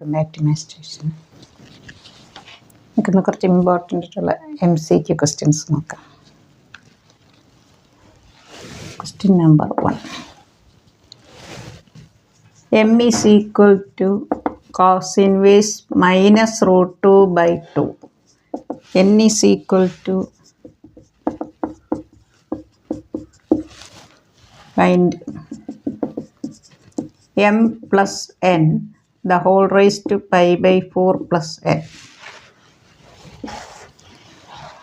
Administration. നമുക്ക് കുറച്ച് important ആയിട്ടുള്ള MCQ ക്വസ്റ്റ്യൻസ് നോക്കാം. Question number 1. M is equal to cos inverse minus root 2 by 2. N is equal to find M plus N the whole raised to pi by 4 plus N.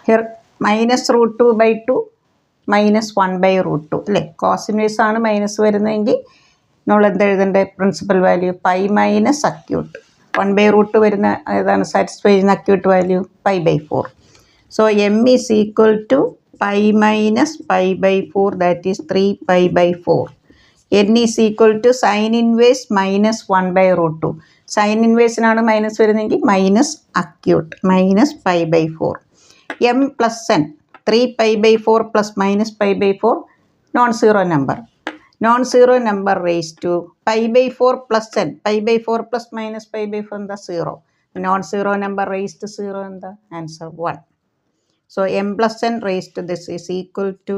Here minus root 2 by 2 minus 1 by root 2 അല്ലേ? Cos inverse ആണ് minus വരുന്നതെങ്കിൽ നമ്മൾ എന്താ എഴുതേണ്ട? Principal value pi minus acute. 1 by root 2 വരുന്ന ഏതാണ് satisfy ചെയ്യുന്ന acute value? Pi by 4. So M is equal to pi minus pi by 4, that is 3 pi by 4. N is equal to sin inverse minus 1 by root 2. Sine ഇൻവേഴ്സിനാണ് minus വരുന്നതെങ്കിൽ minus acute minus pi by 4. M plus N 3 pi by 4 plus minus pi by 4 non-zero number. Non-zero number raised to pi by 4 plus N. Pi by 4 plus minus pi by 4 എന്താ? 0. Non-zero number raised to 0 എന്താ? Answer 1. So M plus N raised to this is equal to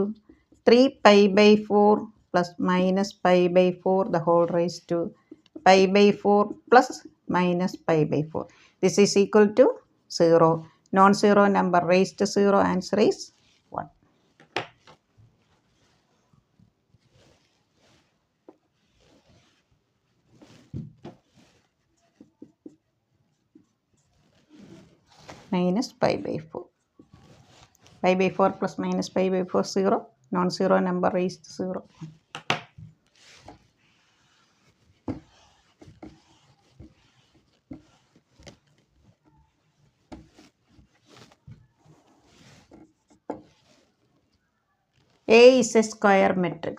3 pi by 4 plus minus pi by 4 the whole raised to pi by 4 plus minus pi by 4. This is equal to 0. Non-zero number raised to 0. Answer is 1. Minus pi by 4. Pi by 4 plus minus pi by 4 0. Non-zero number raised to 0. A is a square matrix.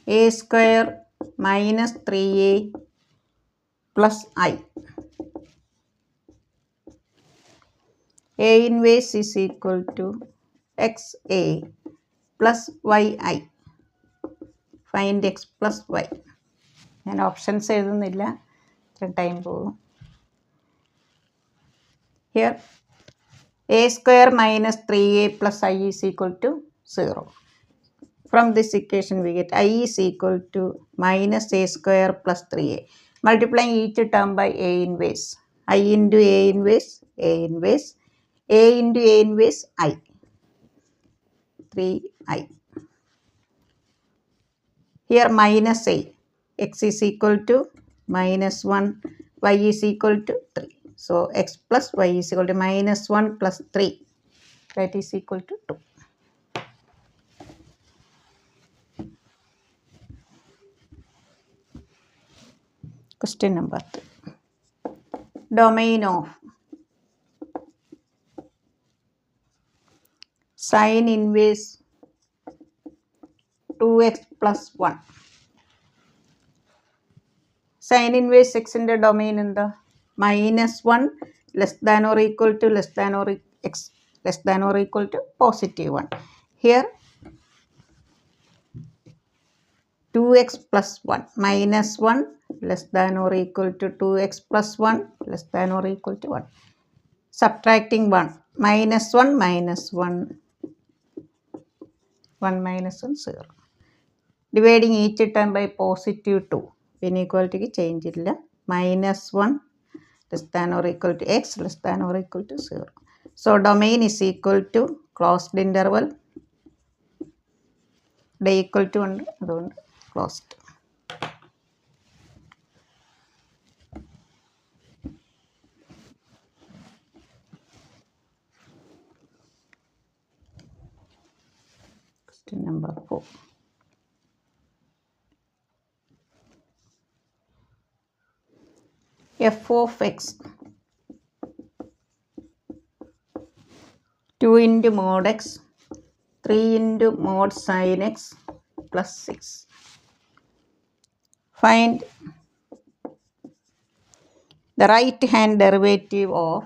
A square minus 3A plus I. A inverse is equal to XA plus YI. Find X plus Y. ഞാൻ options എഴുതുന്നില്ല, ഇത്ര time പോകും. Here A square minus 3A plus I is equal to 0. From this equation we get I is equal to minus A square plus 3A. Multiplying each term by A inverse. I into A inverse, A inverse, A into A inverse I. 3I. Here minus A. X is equal to minus 1, Y is equal to 3. So X plus Y is equal to minus 1 plus 3. That is equal to 2. Question number 3. Domain of sin inverse 2x plus 1. Sin inverse x in the domain in the minus 1 less than or equal to less than or x less than or equal to positive 1. Here 2x plus 1 minus 1 less than or equal to 2x plus 1 less than or equal to 1. Subtracting 1 minus 1 minus 1 1 minus 1 0. Dividing each term by positive 2. Inequality ki change illa. Minus 1 less than or equal to x less than or equal to 0. So domain is equal to closed interval d equal to 1 അതുകൊണ്ട് closed. Question number 4. F of x 2 into mod x 3 into mod sin x plus 6. Find the right hand derivative of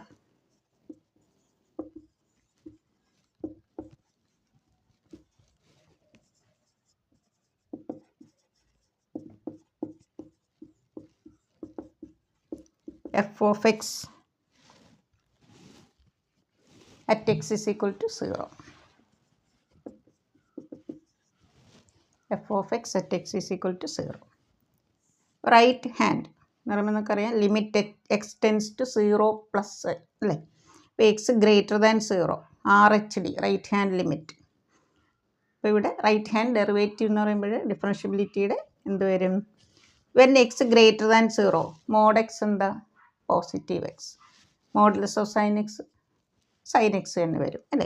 F of X at x is equal to 0. f of x at x is equal to 0. Right hand എന്ന് പറയുമ്പോൾ നമുക്കറിയാം limit x tends to 0 plus അല്ലേ. അപ്പോൾ x greater than 0 RHD right hand limit. അപ്പോൾ ഇവിടെ right hand derivative എന്ന് പറയുമ്പോൾ ഡിഫറൻഷ്യബിലിറ്റിയുടെ എന്ത് വരും? When X greater than 0 mod X എന്താ? Positive X. Modulus of sine X തന്നെ വരും അല്ലേ.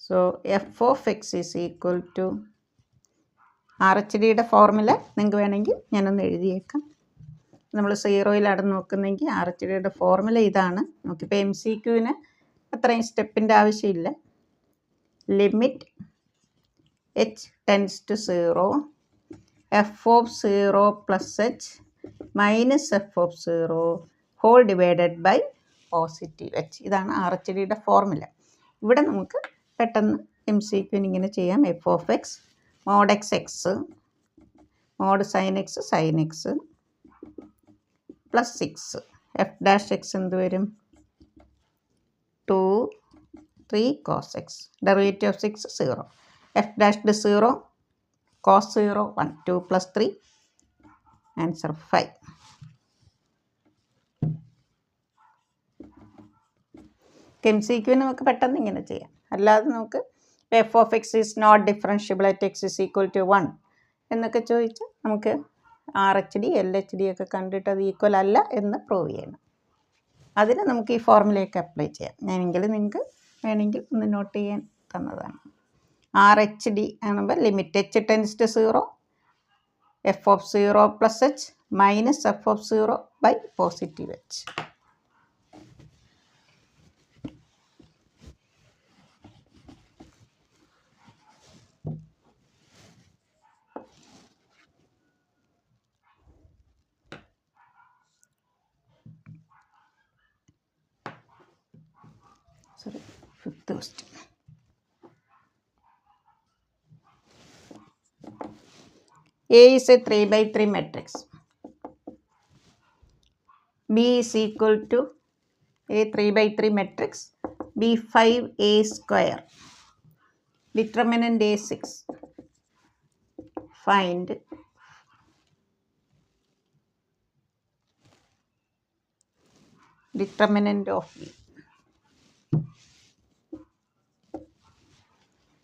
So F of X is equal to RHDയുടെ ഫോർമുല നിങ്ങൾക്ക് വേണമെങ്കിൽ ഞാനൊന്ന് എഴുതിയേക്കാം. നമ്മൾ 0 നോക്കുന്നെങ്കിൽ RHDയുടെ ഫോർമുല ഇതാണ്. നമുക്കിപ്പോൾ MCQന് അത്രയും സ്റ്റെപ്പിൻ്റെ ആവശ്യമില്ല. Limit h tends to 0 f of 0 plus h minus f of 0 whole divided by positive h. ഇതാണ് RHDയുടെ ഫോർമുല. ഇവിടെ നമുക്ക് പെട്ടെന്ന് MCQന് ഇങ്ങനെ ചെയ്യാം. F of x mod x x mod sine x plus 6 f dash x എന്ത് വരും? 2 3 cos x. Derivative of 6 0. F dashed 0 cos 0 1 2 plus 3 answer 5. MCQന് നമുക്ക് പെട്ടെന്ന് ഇങ്ങനെ ചെയ്യാം. അല്ലാതെ നമുക്ക് f of X is not differentiable at x is equal to 1 എന്നൊക്കെ ചോദിച്ചാൽ നമുക്ക് RHD LHD ഒക്കെ കണ്ടിട്ട് അത് ഈക്വൽ അല്ല എന്ന് പ്രൂവ് ചെയ്യണം. അതിന് നമുക്ക് ഈ ഫോർമുലയൊക്കെ അപ്ലൈ ചെയ്യാം. ഞാനെങ്കിൽ നിങ്ങൾക്ക് വേണമെങ്കിൽ ഒന്ന് നോട്ട് ചെയ്യാൻ തന്നതാണ്. RHD ആകുമ്പോൾ limit h tends to 0 f of 0 plus h minus f of 0 by positive h. Sorry, fifth question. A is a 3x3 matrix. B is equal to A 3x3 matrix. B 5A square. Determinant A 6. Find determinant of B.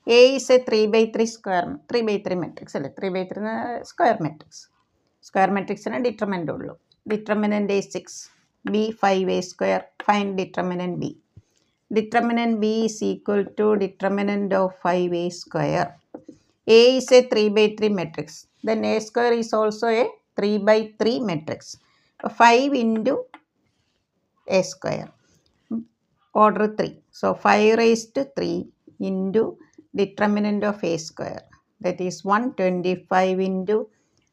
A is a 3x3 matrix അല്ലേ. 3x3 square matrix. Square മാട്രിക്സിന് determinant ഉള്ളൂ. Determinant A 6 B 5A square. Find determinant B. Determinant B is equal to determinant of 5A square. A is a 3x3 matrix. Then A square is also a 3x3 matrix. 5 into A square. Order 3. So 5 raised to 3 into determinant of A square. That is 125 into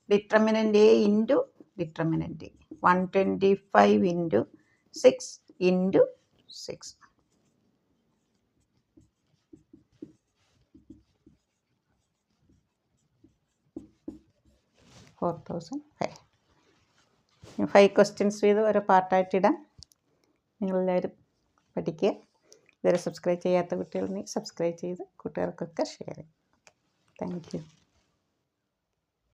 determinant A into determinant A. 125 into 6 into 6. 4005. 5 questions വീതം ഒരു പാർട്ടായിട്ടിടാം. നിങ്ങളെല്ലാവരും പഠിക്കുക. ഇതുവരെ subscribe ചെയ്യാത്ത കുട്ടികളുണ്ടെങ്കിൽ subscribe ചെയ്ത് കൂട്ടുകാർക്കൊക്കെ share ചെയ്യും. Thank you.